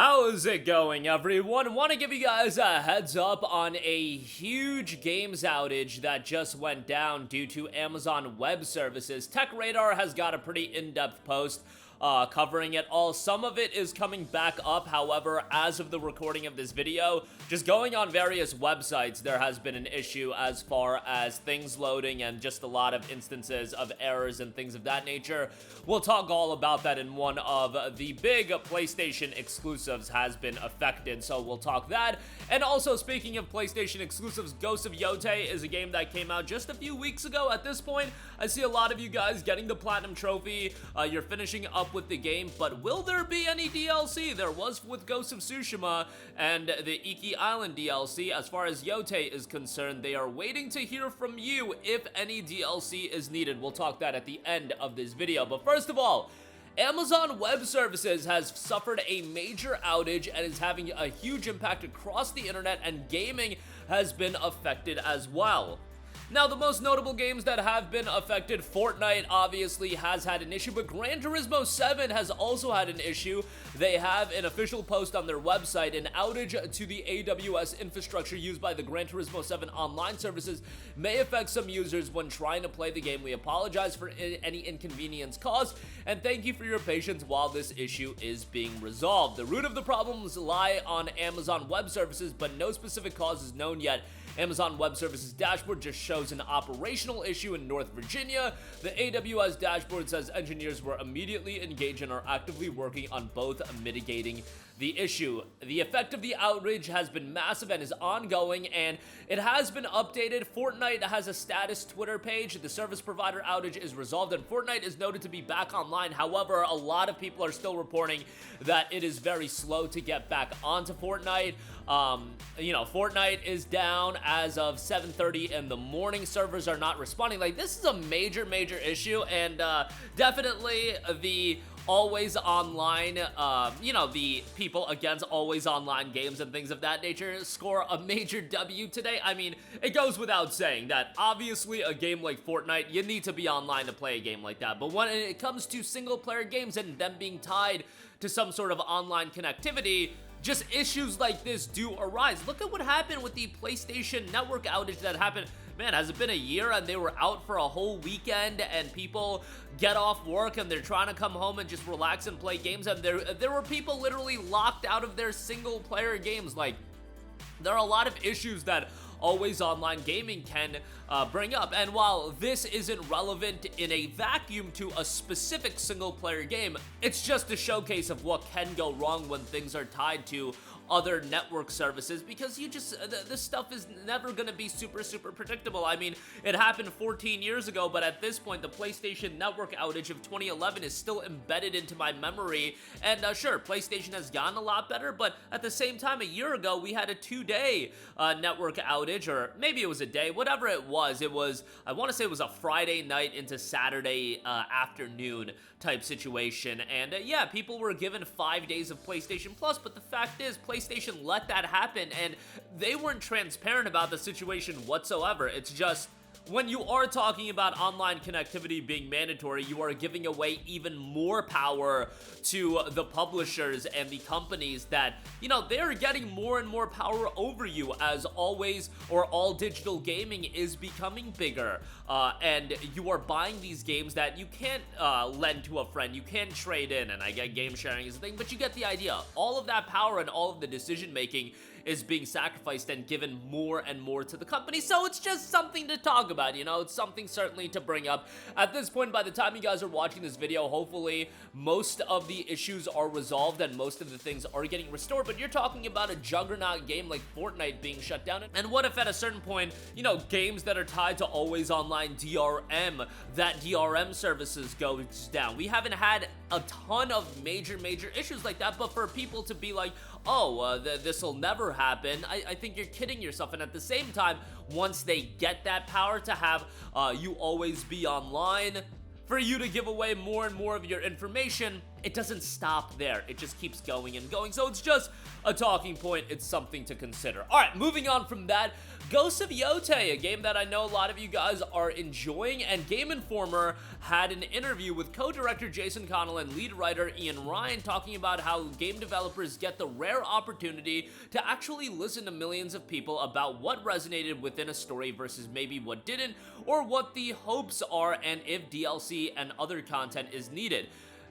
How's it going, everyone? Want to give you guys a heads up on a huge games outage that just went down due to Amazon Web Services. Tech Radar has got a pretty in-depth post covering it all. Some of it is coming back up, however, as of the recording of this video, just going on various websites, there has been an issue as far as things loading and just a lot of instances of errors and things of that nature. We'll talk all about that, in one of the big PlayStation exclusives has been affected, so we'll talk that. And also, speaking of PlayStation exclusives, Ghost of Yote is a game that came out just a few weeks ago. At this point, I see a lot of you guys getting the Platinum Trophy. You're finishing up with the game, but will there be any DLC? There was with Ghost of Tsushima and the Iki Island DLC. As far as Yote is concerned, they are waiting to hear from you if any DLC is needed. We'll talk that at the end of this video. But first of all, Amazon Web Services has suffered a major outage and is having a huge impact across the internet, and gaming has been affected as well. Now, the most notable games that have been affected, Fortnite obviously has had an issue, but Gran Turismo 7 has also had an issue. They have an official post on their website. An outage to the AWS infrastructure used by the Gran Turismo 7 online services may affect some users when trying to play the game. We apologize for any inconvenience caused, and thank you for your patience while this issue is being resolved. The root of the problems lie on Amazon Web Services, but no specific cause is known yet. Amazon Web Services dashboard just shows an operational issue in North Virginia. The AWS dashboard says engineers were immediately engaged and are actively working on both mitigating the issue. The effect of the outage has been massive and is ongoing, and it has been updated. Fortnite has a status Twitter page. The service provider outage is resolved, and Fortnite is noted to be back online. However, a lot of people are still reporting that it is very slow to get back onto Fortnite. Fortnite is down as of 7:30 in the morning. Servers are not responding. Like, this is a major issue, and definitely the always online, the people against always online games and things of that nature score a major W today. I mean, it goes without saying that obviously a game like Fortnite, you need to be online to play a game like that. But when it comes to single player games and them being tied to some sort of online connectivity, just issues like this do arise. Look at what happened with the PlayStation Network outage that happened. Man, has it been a year and they were out for a whole weekend, and people get off work and they're trying to come home and just relax and play games, and there were people literally locked out of their single player games. Like, there are a lot of issues that always online gaming can bring up, and while this isn't relevant in a vacuum to a specific single player game, it's just a showcase of what can go wrong when things are tied to other network services, because this stuff is never going to be super predictable. I mean, it happened 14 years ago, but at this point, the PlayStation Network outage of 2011 is still embedded into my memory. And sure, PlayStation has gotten a lot better, but at the same time, a year ago, we had a 2-day network outage, or maybe it was a day, whatever it was, I want to say it was a Friday night into Saturday afternoon type situation. And yeah, people were given 5 days of PlayStation Plus, but the fact is, PlayStation let that happen, and they weren't transparent about the situation whatsoever. It's just, when you are talking about online connectivity being mandatory, you are giving away even more power to the publishers and the companies that, they're getting more and more power over you, as always, or all digital gaming is becoming bigger. And you are buying these games that you can't lend to a friend, you can't trade in, and I get game sharing is a thing, but you get the idea. All of that power and all of the decision making is being sacrificed and given more and more to the company. So it's just something to talk about, it's something certainly to bring up. At this point, by the time you guys are watching this video, hopefully most of the issues are resolved and most of the things are getting restored. But you're talking about a juggernaut game like Fortnite being shut down, and what if at a certain point, games that are tied to always online DRM, that DRM services goes down? We haven't had a ton of major issues like that, but for people to be like, this will never happen, I think you're kidding yourself. And at the same time, once they get that power to have you always be online, for you to give away more and more of your information, it doesn't stop there. It just keeps going and going. So it's just a talking point. It's something to consider. All right, moving on from that, Ghosts of Yote, a game that I know a lot of you guys are enjoying, and Game Informer had an interview with co-director Jason Connell and lead writer Ian Ryan talking about how game developers get the rare opportunity to actually listen to millions of people about what resonated within a story versus maybe what didn't, or what the hopes are and if DLC and other content is needed.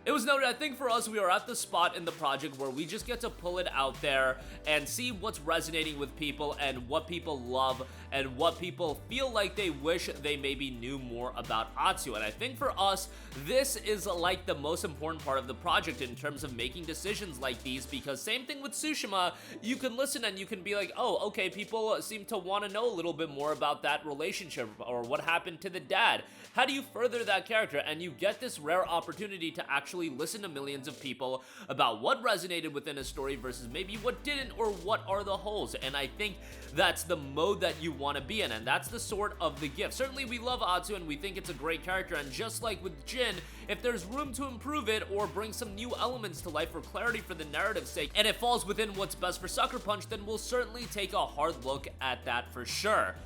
It was noted, I think for us, we are at the spot in the project where we just get to pull it out there and see what's resonating with people and what people love and what people feel like they wish they maybe knew more about Atsu. And I think for us, this is like the most important part of the project in terms of making decisions like these, because same thing with Tsushima, you can listen and you can be like, oh, okay, people seem to want to know a little bit more about that relationship or what happened to the dad. How do you further that character? And you get this rare opportunity to actually listen to millions of people about what resonated within a story versus maybe what didn't, or what are the holes. And I think that's the mode that you want to be in, and that's the sort of the gift. Certainly we love Atsu and we think it's a great character, and just like with Jin, if there's room to improve it or bring some new elements to life for clarity for the narrative's sake, and it falls within what's best for Sucker Punch, then we'll certainly take a hard look at that for sure.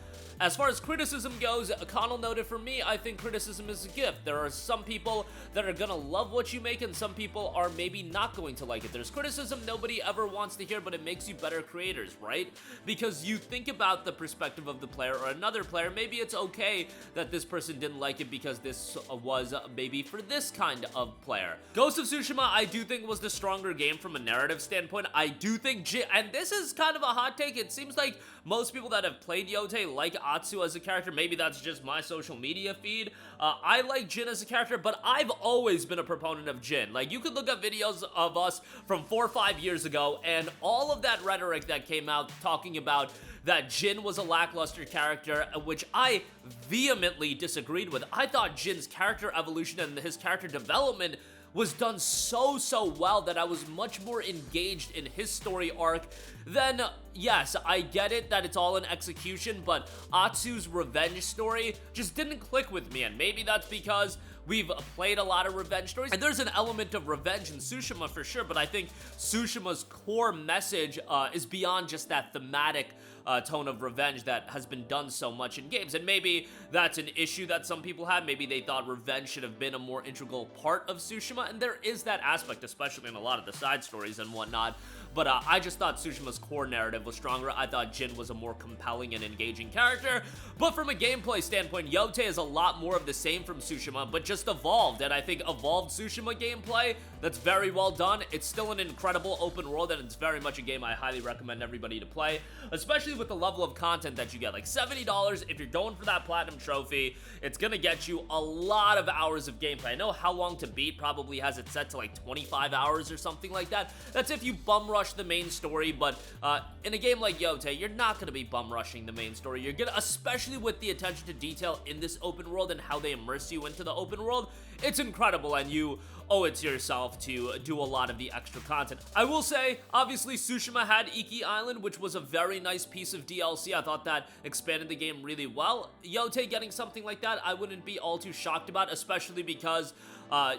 As far as criticism goes, Connell noted, for me, I think criticism is a gift. There are some people that are gonna love what you make, and some people are maybe not going to like it. There's criticism nobody ever wants to hear, but it makes you better creators, right? Because you think about the perspective of the player or another player. Maybe it's okay that this person didn't like it because this was maybe for this kind of player. Ghost of Tsushima, I do think was the stronger game from a narrative standpoint. I do think and this is kind of a hot take, it seems like most people that have played Yote like Atsu as a character. Maybe that's just my social media feed. I like Jin as a character, but I've always been a proponent of Jin. Like, you could look up videos of us from 4 or 5 years ago, and all of that rhetoric that came out talking about that Jin was a lackluster character, which I vehemently disagreed with. I thought Jin's character evolution and his character development was done so well that I was much more engaged in his story arc than, yes, I get it that it's all an execution, but Atsu's revenge story just didn't click with me, and maybe that's because we've played a lot of revenge stories, and there's an element of revenge in Tsushima for sure, but I think Tsushima's core message is beyond just that thematic tone of revenge that has been done so much in games. And maybe that's an issue that some people have. Maybe they thought revenge should have been a more integral part of Tsushima, and there is that aspect, especially in a lot of the side stories and whatnot. But I just thought Tsushima's core narrative was stronger. I thought Jin was a more compelling and engaging character. But from a gameplay standpoint, Yote is a lot more of the same from Tsushima, but just evolved. And I think evolved Tsushima gameplay, that's very well done. It's still an incredible open world, and it's very much a game I highly recommend everybody to play, especially with the level of content that you get. Like $70, if you're going for that platinum trophy, it's gonna get you a lot of hours of gameplay. I know How Long to Beat probably has it set to like 25 hours or something like that. That's if you bum rush the main story, but in a game like Yote, you're not gonna be bum rushing the main story. You're gonna, especially with the attention to detail in this open world and how they immerse you into the open world, it's incredible, and you owe it to yourself to do a lot of the extra content. I will say, obviously, Tsushima had Iki Island, which was a very nice piece of DLC. I thought that expanded the game really well. Yote getting something like that, I wouldn't be all too shocked about, especially because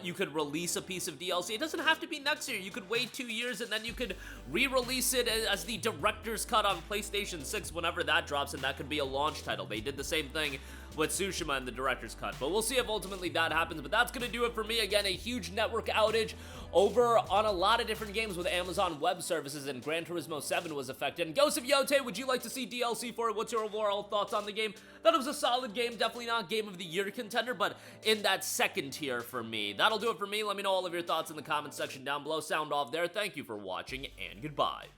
you could release a piece of DLC. It doesn't have to be next year. You could wait 2 years, and then you could re-release it as the director's cut on PlayStation 6 whenever that drops, and that could be a launch title. They did the same thing with Tsushima and the director's cut, but we'll see if ultimately that happens. But that's gonna do it for me. Again, a huge network outage over on a lot of different games with Amazon Web Services, and Gran Turismo 7 was affected. And Ghost of Yote, would you like to see DLC for it? What's your overall thoughts on the game? Thought it was a solid game, definitely not Game of the Year contender, but in that second tier for me. That'll do it for me. Let me know all of your thoughts in the comment section down below. Sound off there. Thank you for watching, and goodbye.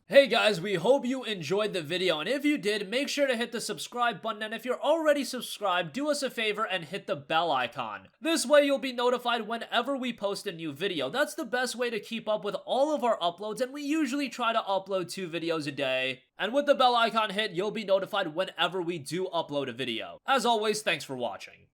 Hey guys, we hope you enjoyed the video, and if you did, make sure to hit the subscribe button, and if you're already subscribed, do us a favor and hit the bell icon. This way you'll be notified whenever we post a new video. That's the best way to keep up with all of our uploads, and we usually try to upload 2 videos a day. And with the bell icon hit, you'll be notified whenever we do upload a video. As always, thanks for watching.